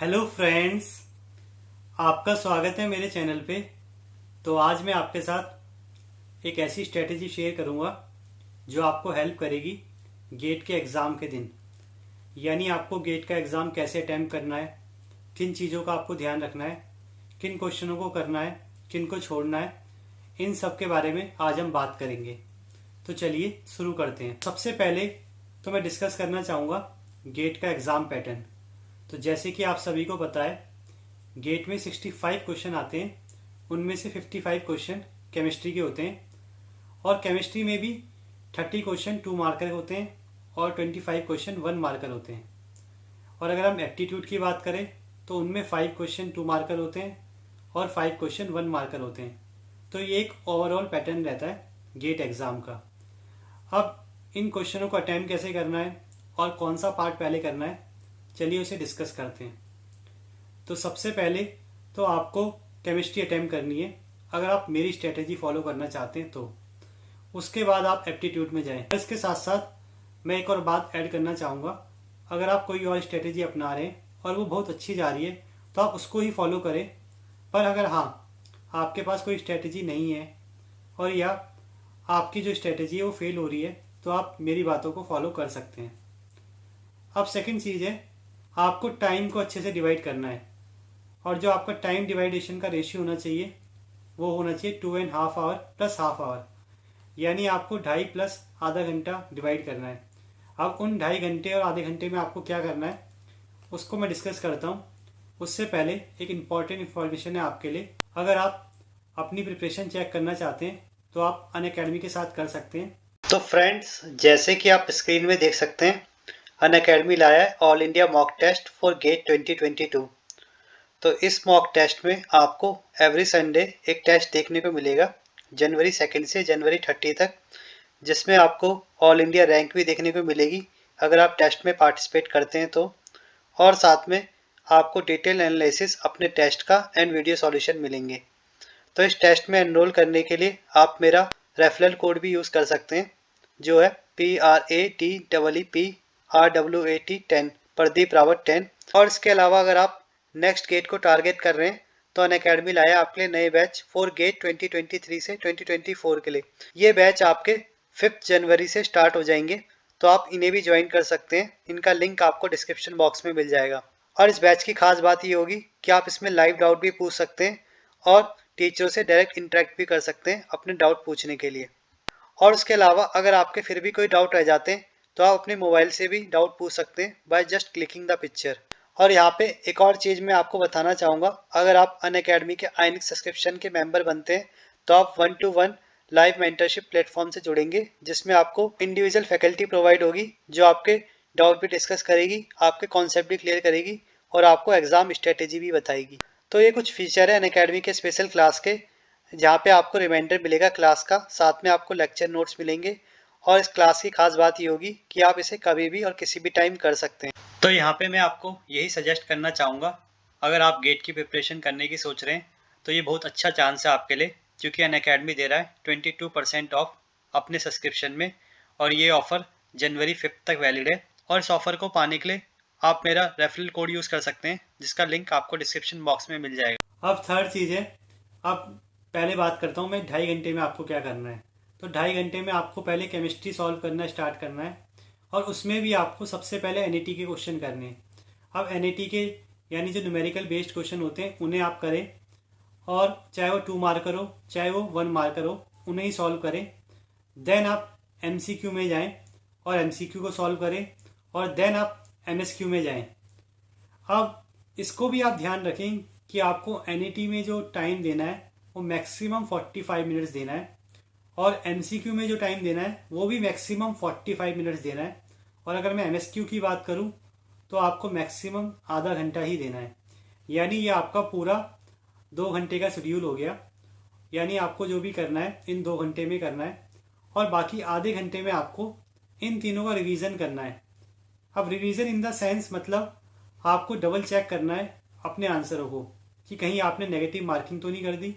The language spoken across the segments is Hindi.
हेलो फ्रेंड्स, आपका स्वागत है मेरे चैनल पे। तो आज मैं आपके साथ एक ऐसी स्ट्रेटेजी शेयर करूंगा जो आपको हेल्प करेगी गेट के एग्ज़ाम के दिन। यानी आपको गेट का एग्ज़ाम कैसे अटैम्प्ट करना है, किन चीज़ों का आपको ध्यान रखना है, किन क्वेश्चनों को करना है, किन को छोड़ना है, इन सब के बारे में आज हम बात करेंगे। तो चलिए शुरू करते हैं। सबसे पहले तो मैं डिस्कस करना चाहूँगा गेट का एग्ज़ाम पैटर्न। तो जैसे कि आप सभी को पता है, गेट में 65 क्वेश्चन आते हैं, उनमें से 55 क्वेश्चन केमिस्ट्री के होते हैं और केमिस्ट्री में भी 30 क्वेश्चन 2 मार्कर होते हैं और 25 क्वेश्चन 1 मार्कर होते हैं। और अगर हम एप्टीट्यूड की बात करें तो उनमें 5 क्वेश्चन 2 मार्कर होते हैं और 5 क्वेश्चन 1 मार्कर होते हैं। तो ये एक ओवरऑल पैटर्न रहता है गेट एग्ज़ाम का। अब इन क्वेश्चनों को अटैम्प्ट कैसे करना है और कौन सा पार्ट पहले करना है, चलिए उसे डिस्कस करते हैं। तो सबसे पहले तो आपको केमिस्ट्री अटैम्प्ट करनी है अगर आप मेरी स्ट्रेटेजी फॉलो करना चाहते हैं तो। उसके बाद आप एप्टीट्यूड में जाएं। इसके साथ साथ मैं एक और बात ऐड करना चाहूँगा, अगर आप कोई और स्ट्रेटेजी अपना रहे हैं और वो बहुत अच्छी जा रही है तो आप उसको ही फॉलो करें। पर अगर आपके पास कोई स्ट्रेटेजी नहीं है और या आपकी जो स्ट्रेटेजी है वो फेल हो रही है तो आप मेरी बातों को फॉलो कर सकते हैं। अब सेकंड चीज़ है, आपको टाइम को अच्छे से डिवाइड करना है और जो आपका टाइम डिवाइडेशन का रेशियो होना चाहिए वो होना चाहिए 2.5 आवर प्लस हाफ आवर। यानी आपको 2.5 प्लस आधा घंटा डिवाइड करना है। अब उन 2.5 घंटे और आधे घंटे में आपको क्या करना है उसको मैं डिस्कस करता हूँ। उससे पहले एक इम्पॉर्टेंट इन्फॉर्मेशन है आपके लिए। अगर आप अपनी प्रिपरेशन चेक करना चाहते हैं तो आप अनअकैडमी के साथ कर सकते हैं। तो फ्रेंड्स, जैसे कि आप स्क्रीन में देख सकते हैं, अनअकैडमी लाया है all India mock test for GATE 2022। तो इस मॉक टेस्ट में आपको एवरी संडे एक टेस्ट देखने को मिलेगा जनवरी 2 से जनवरी 30 तक, जिसमें आपको ऑल इंडिया रैंक भी देखने को मिलेगी अगर आप टेस्ट में पार्टिसिपेट करते हैं तो। और साथ में आपको डिटेल एनालिसिस अपने टेस्ट का एंड वीडियो सॉल्यूशन मिलेंगे। तो इस टेस्ट में एनरोल करने के लिए आप मेरा रेफरल कोड भी यूज़ कर सकते हैं, जो है PRATEEPRWAT10 प्रदीप रावत 10। और इसके अलावा अगर आप नेक्स्ट गेट को टारगेट कर रहे हैं तो अनअकैडमी लाया आपके लिए नए बैच फॉर गेट 2023 से 2024 के लिए। ये बैच आपके 5 जनवरी से स्टार्ट हो जाएंगे, तो आप इन्हें भी ज्वाइन कर सकते हैं। इनका लिंक आपको डिस्क्रिप्शन बॉक्स में मिल जाएगा। और इस बैच की खास बात ये होगी कि आप इसमें लाइव डाउट भी पूछ सकते हैं और टीचरों से डायरेक्ट इंटरेक्ट भी कर सकते हैं अपने डाउट पूछने के लिए। और उसके अलावा अगर आपके फिर भी कोई डाउट रह जाते हैं तो आप अपने मोबाइल से भी डाउट पूछ सकते हैं by just clicking the picture. और यहाँ पे एक और चीज़ मैं आपको बताना चाहूँगा, अगर आप अनअकैडमी के आइनिक सब्सक्रिप्शन के मेंबर बनते हैं तो आप 1-to-1 लाइव मेंटरशिप प्लेटफॉर्म से जुड़ेंगे, जिसमें आपको इंडिविजुअल फैकल्टी प्रोवाइड होगी जो आपके डाउट भी डिस्कस करेगी, आपके कॉन्सेप्ट भी क्लियर करेगी और आपको एग्जाम स्ट्रेटेजी भी बताएगी। तो ये कुछ फीचर है अनअकैडमी के स्पेशल क्लास के, जहाँ पे आपको रिमाइंडर मिलेगा क्लास का, साथ में आपको लेक्चर नोट्स मिलेंगे। और इस क्लास की खास बात ये होगी कि आप इसे कभी भी और किसी भी टाइम कर सकते हैं। तो यहाँ पे मैं आपको यही सजेस्ट करना चाहूँगा, अगर आप गेट की प्रिपरेशन करने की सोच रहे हैं तो ये बहुत अच्छा चांस है आपके लिए, क्योंकि अनअकैडमी दे रहा है 22% ऑफ अपने सब्सक्रिप्शन में और ये ऑफ़र जनवरी 5 तक वैलिड है। और इस ऑफ़र को पाने के लिए आप मेरा रेफरल कोड यूज़ कर सकते हैं, जिसका लिंक आपको डिस्क्रिप्शन बॉक्स में मिल जाएगा। अब थर्ड चीज़ है, अब पहले बात करता हूँ मैं 2.5 घंटे में आपको क्या करना है। तो 2.5 घंटे में आपको पहले केमिस्ट्री सॉल्व करना स्टार्ट करना है और उसमें भी आपको सबसे पहले एनईटी के क्वेश्चन करने हैं। अब एनईटी के यानी जो न्यूमेरिकल बेस्ड क्वेश्चन होते हैं उन्हें आप करें, और चाहे वो 2 मार्कर हो चाहे वो 1 मार्कर हो उन्हें ही सॉल्व करें। देन आप एमसीक्यू में जाएं और एमसीक्यू को सॉल्व करें और देन आप एमएसक्यू में जाएं। अब इसको भी आप ध्यान रखें कि आपको एनईटी में जो टाइम देना है वो मैक्सिमम 45 मिनट्स देना है और एमसीक्यू में जो टाइम देना है वो भी मैक्सिमम 45 मिनट्स देना है। और अगर मैं एमएसक्यू की बात करूं तो आपको मैक्सिमम आधा घंटा ही देना है। यानी ये आपका पूरा 2 घंटे का शेड्यूल हो गया। यानी आपको जो भी करना है इन 2 घंटे में करना है और बाकी आधे घंटे में आपको इन तीनों का रिवीजन करना है। अब रिवीजन इन द सेंस मतलब आपको डबल चेक करना है अपने आंसरों को कि कहीं आपने नेगेटिव मार्किंग तो नहीं कर दी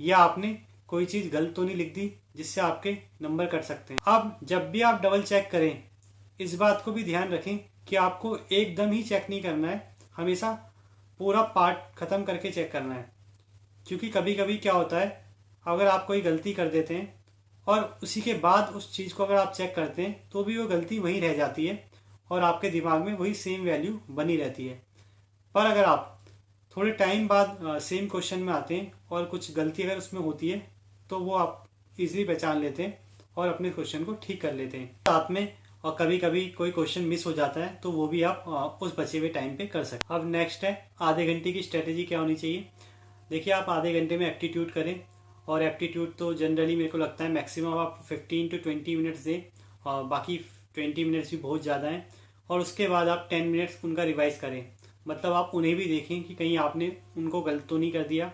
या आपने कोई चीज़ गलत तो नहीं लिख दी जिससे आपके नंबर कट सकते हैं। अब जब भी आप डबल चेक करें इस बात को भी ध्यान रखें कि आपको एकदम ही चेक नहीं करना है, हमेशा पूरा पार्ट ख़त्म करके चेक करना है। क्योंकि कभी कभी क्या होता है, अगर आप कोई गलती कर देते हैं और उसी के बाद उस चीज़ को अगर आप चेक करते हैं तो भी वो गलती वहीं रह जाती है और आपके दिमाग में वही सेम वैल्यू बनी रहती है। पर अगर आप थोड़े टाइम बाद सेम क्वेश्चन में आते हैं और कुछ गलती अगर उसमें होती है तो वो आप इजीली पहचान लेते हैं और अपने क्वेश्चन को ठीक कर लेते हैं साथ में। और कभी कभी कोई क्वेश्चन मिस हो जाता है तो वो भी आप उस बचे हुए टाइम पे कर सकते हैं। अब नेक्स्ट है आधे घंटे की स्ट्रेटेजी क्या होनी चाहिए। देखिए, आप आधे घंटे में एप्टीट्यूड करें, और एप्टीट्यूड तो जनरली मेरे को लगता है मैक्सिमम आप 15 to 20 मिनट्स दें, और बाकी 20 मिनट्स भी बहुत ज़्यादा हैं। और उसके बाद आप 10 मिनट्स उनका रिवाइज करें, मतलब आप उन्हें भी देखें कि कहीं आपने उनको गलत तो नहीं कर दिया।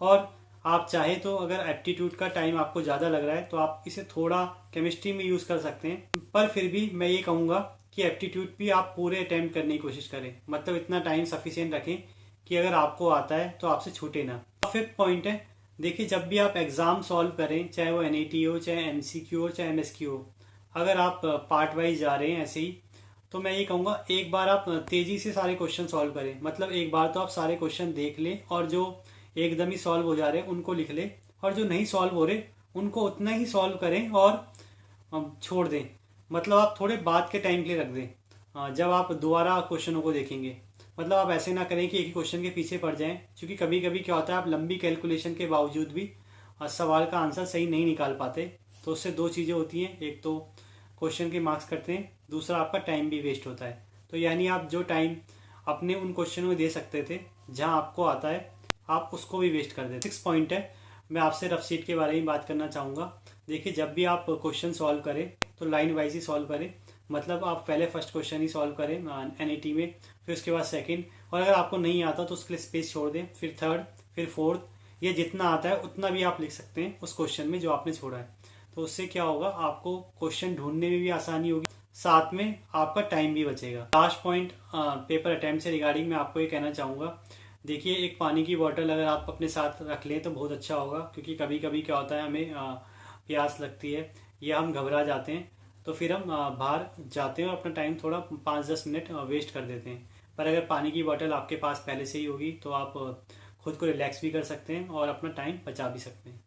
और आप चाहे तो अगर एप्टीट्यूड का टाइम आपको ज़्यादा लग रहा है तो आप इसे थोड़ा केमिस्ट्री में यूज़ कर सकते हैं, पर फिर भी मैं ये कहूँगा कि एप्टीट्यूड भी आप पूरे अटैम्प्ट करने की कोशिश करें, मतलब इतना टाइम सफिशिएंट रखें कि अगर आपको आता है तो आपसे छूटे ना। फिफ्थ पॉइंट है, देखिए जब भी आप एग्ज़ाम सॉल्व करें, चाहे वो NAT हो, चाहे MCQ हो, चाहे MSQ हो, अगर आप पार्ट वाइज जा रहे हैं ऐसे ही, तो मैं ये कहूँगा एक बार आप तेज़ी से सारे क्वेश्चन सॉल्व करें। मतलब एक बार तो आप सारे क्वेश्चन देख लें और जो एकदम ही सॉल्व हो जा रहे हैं उनको लिख लें, और जो नहीं सॉल्व हो रहे उनको उतना ही सॉल्व करें और छोड़ दें। मतलब आप थोड़े बाद के टाइम के लिए रख दें जब आप दोबारा क्वेश्चनों को देखेंगे। मतलब आप ऐसे ना करें कि एक ही क्वेश्चन के पीछे पड़ जाएं, क्योंकि कभी कभी क्या होता है आप लंबी कैलकुलेशन के बावजूद भी सवाल का आंसर सही नहीं निकाल पाते। तो उससे दो चीज़ें होती हैं, एक तो क्वेश्चन के मार्क्स कटते हैं, दूसरा आपका टाइम भी वेस्ट होता है। तो यानी आप जो टाइम अपने उन क्वेश्चनों में दे सकते थे जहां आपको आता है, आप उसको भी वेस्ट कर देते। 6 पॉइंट है, मैं आपसे रफ शीट के बारे में बात करना चाहूँगा। देखिए, जब भी आप क्वेश्चन सॉल्व करें तो लाइन वाइज ही सॉल्व करें। मतलब आप पहले फर्स्ट क्वेश्चन ही सॉल्व करें NAT में, फिर उसके बाद सेकंड, और अगर आपको नहीं आता तो उसके लिए स्पेस छोड़ दें, फिर थर्ड, फिर फोर्थ। ये जितना आता है उतना भी आप लिख सकते हैं उस क्वेश्चन में जो आपने छोड़ा है। तो उससे क्या होगा, आपको क्वेश्चन ढूंढने में भी आसानी होगी, साथ में आपका टाइम भी बचेगा। लास्ट पॉइंट पेपर अटेम्प्ट से रिगार्डिंग मैं आपको ये कहना चाहूँगा। देखिए, एक पानी की बोतल अगर आप अपने साथ रख लें तो बहुत अच्छा होगा, क्योंकि कभी कभी क्या होता है हमें प्यास लगती है या हम घबरा जाते हैं, तो फिर हम बाहर जाते हैं और अपना टाइम थोड़ा 5-10 मिनट वेस्ट कर देते हैं। पर अगर पानी की बोतल आपके पास पहले से ही होगी तो आप खुद को रिलैक्स भी कर सकते हैं और अपना टाइम बचा भी सकते हैं।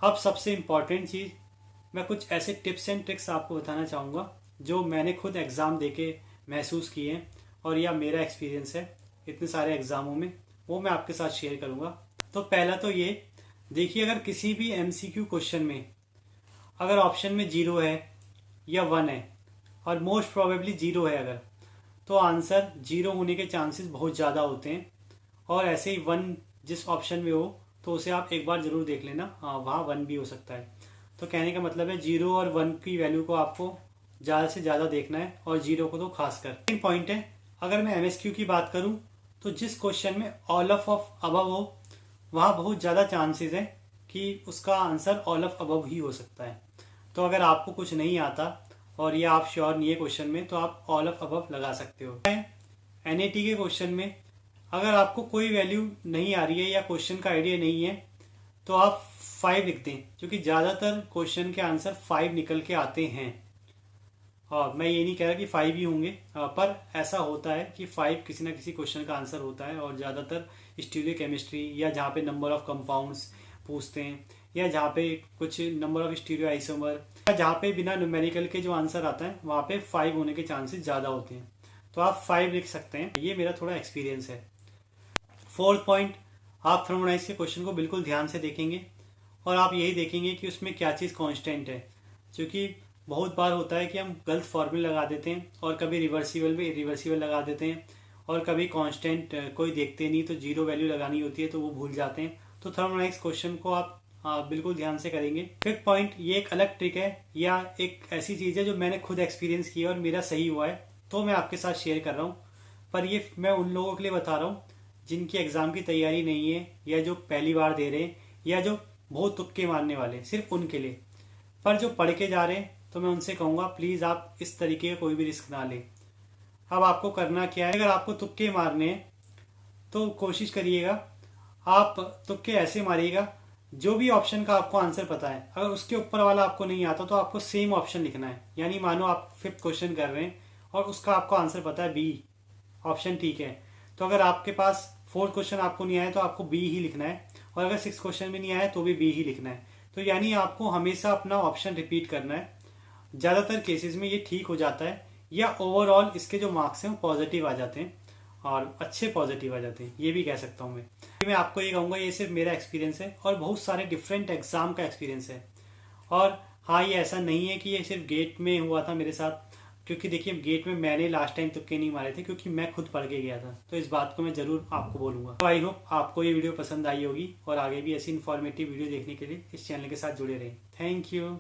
अब सबसे इम्पॉर्टेंट चीज़, मैं कुछ ऐसे टिप्स एंड ट्रिक्स आपको बताना चाहूँगा जो मैंने खुद एग्ज़ाम देके महसूस किए हैं, और यह मेरा एक्सपीरियंस है इतने सारे एग्ज़ामों में, वो मैं आपके साथ शेयर करूँगा। तो पहला तो ये, देखिए अगर किसी भी MCQ क्वेश्चन में अगर ऑप्शन में 0 है या 1 है, और मोस्ट प्रोबेबली 0 है अगर, तो आंसर 0 होने के चांसेस बहुत ज़्यादा होते हैं। और ऐसे ही 1 जिस ऑप्शन में हो तो उसे आप एक बार ज़रूर देख लेना, वहाँ 1 भी हो सकता है। तो कहने का मतलब है 0 और 1 की वैल्यू को आपको ज़्यादा से ज़्यादा देखना है, और 0 को तो खासकर। सेकंड पॉइंट है, अगर मैं MSQ की बात करूँ तो जिस क्वेश्चन में ऑल ऑफ अबव हो, वहाँ बहुत ज़्यादा चांसेस है कि उसका आंसर ऑल ऑफ अबव ही हो सकता है। तो अगर आपको कुछ नहीं आता और ये आप श्योर नहीं है क्वेश्चन में, तो आप ऑल ऑफ अबव लगा सकते हो। NAT के क्वेश्चन में अगर आपको कोई वैल्यू नहीं आ रही है या क्वेश्चन का आइडिया नहीं है, तो आप 5 लिख दें, क्योंकि ज़्यादातर क्वेश्चन के आंसर 5 निकल के आते हैं। हाँ, मैं ये नहीं कह रहा कि 5 ही होंगे, पर ऐसा होता है कि 5 किसी ना किसी क्वेश्चन का आंसर होता है। और ज़्यादातर स्टीरियो केमिस्ट्री या जहाँ पे नंबर ऑफ कंपाउंड्स पूछते हैं, या जहाँ पे कुछ नंबर ऑफ स्टीरियो आइसोमर, या जहाँ पे बिना न्यूमेरिकल के जो आंसर आता है वहाँ पे 5 होने के चांसेस ज़्यादा होते हैं। तो आप 5 लिख सकते हैं, ये मेरा थोड़ा एक्सपीरियंस है। फोर्थ पॉइंट, आप थर्मोडायनेमिक्स के क्वेश्चन को बिल्कुल ध्यान से देखेंगे और आप यही देखेंगे कि उसमें क्या चीज़ कांस्टेंट है, क्योंकि बहुत बार होता है कि हम गलत फॉर्मूले लगा देते हैं, और कभी रिवर्सिबल में इरिवर्सिबल लगा देते हैं, और कभी कांस्टेंट कोई देखते नहीं तो 0 वैल्यू लगानी होती है तो वो भूल जाते हैं। तो थर्मोडायनेमिक्स क्वेश्चन को आप बिल्कुल ध्यान से करेंगे। फिफ्थ पॉइंट, ये एक अलग ट्रिक है या एक ऐसी चीज़ है जो मैंने खुद एक्सपीरियंस किया और मेरा सही हुआ है, तो मैं आपके साथ शेयर कर रहा हूँ। पर ये मैं उन लोगों के लिए बता रहा हूँ जिनकी एग्ज़ाम की तैयारी नहीं है, या जो पहली बार दे रहे हैं, या जो बहुत तुक्के मारने वाले, सिर्फ उनके लिए। पर जो पढ़ के जा रहे हैं तो मैं उनसे कहूँगा प्लीज़ आप इस तरीके का कोई भी रिस्क ना लें। अब आपको करना क्या है, अगर आपको तुक्के मारने हैं तो कोशिश करिएगा आप तुक्के ऐसे मारिएगा, जो भी ऑप्शन का आपको आंसर पता है अगर उसके ऊपर वाला आपको नहीं आता तो आपको सेम ऑप्शन लिखना है। यानी मानो आप 5th क्वेश्चन कर रहे हैं और उसका आपको आंसर पता है B ऑप्शन, ठीक है। तो अगर आपके पास 4 क्वेश्चन आपको नहीं आया तो आपको बी ही लिखना है, और अगर 6 क्वेश्चन में नहीं आया तो भी बी ही लिखना है। तो यानी आपको हमेशा अपना ऑप्शन रिपीट करना है। ज़्यादातर केसेस में ये ठीक हो जाता है, या ओवरऑल इसके जो मार्क्स हैं वो पॉजिटिव आ जाते हैं, और अच्छे पॉजिटिव आ जाते हैं, ये भी कह सकता हूँ मैं आपको ये कहूँगा ये सिर्फ मेरा एक्सपीरियंस है और बहुत सारे डिफरेंट एग्जाम का एक्सपीरियंस है। और हाँ, ये ऐसा नहीं है कि ये सिर्फ गेट में हुआ था मेरे साथ, क्योंकि देखिए गेट में मैंने लास्ट टाइम तुक्के नहीं मारे थे, क्योंकि मैं खुद पढ़ के गया था। तो इस बात को मैं ज़रूर आपको बोलूँगा। तो आई होप आपको ये वीडियो पसंद आई होगी, और आगे भी ऐसी इन्फॉर्मेटिव वीडियो देखने के लिए इस चैनल के साथ जुड़े रहें। Thank you.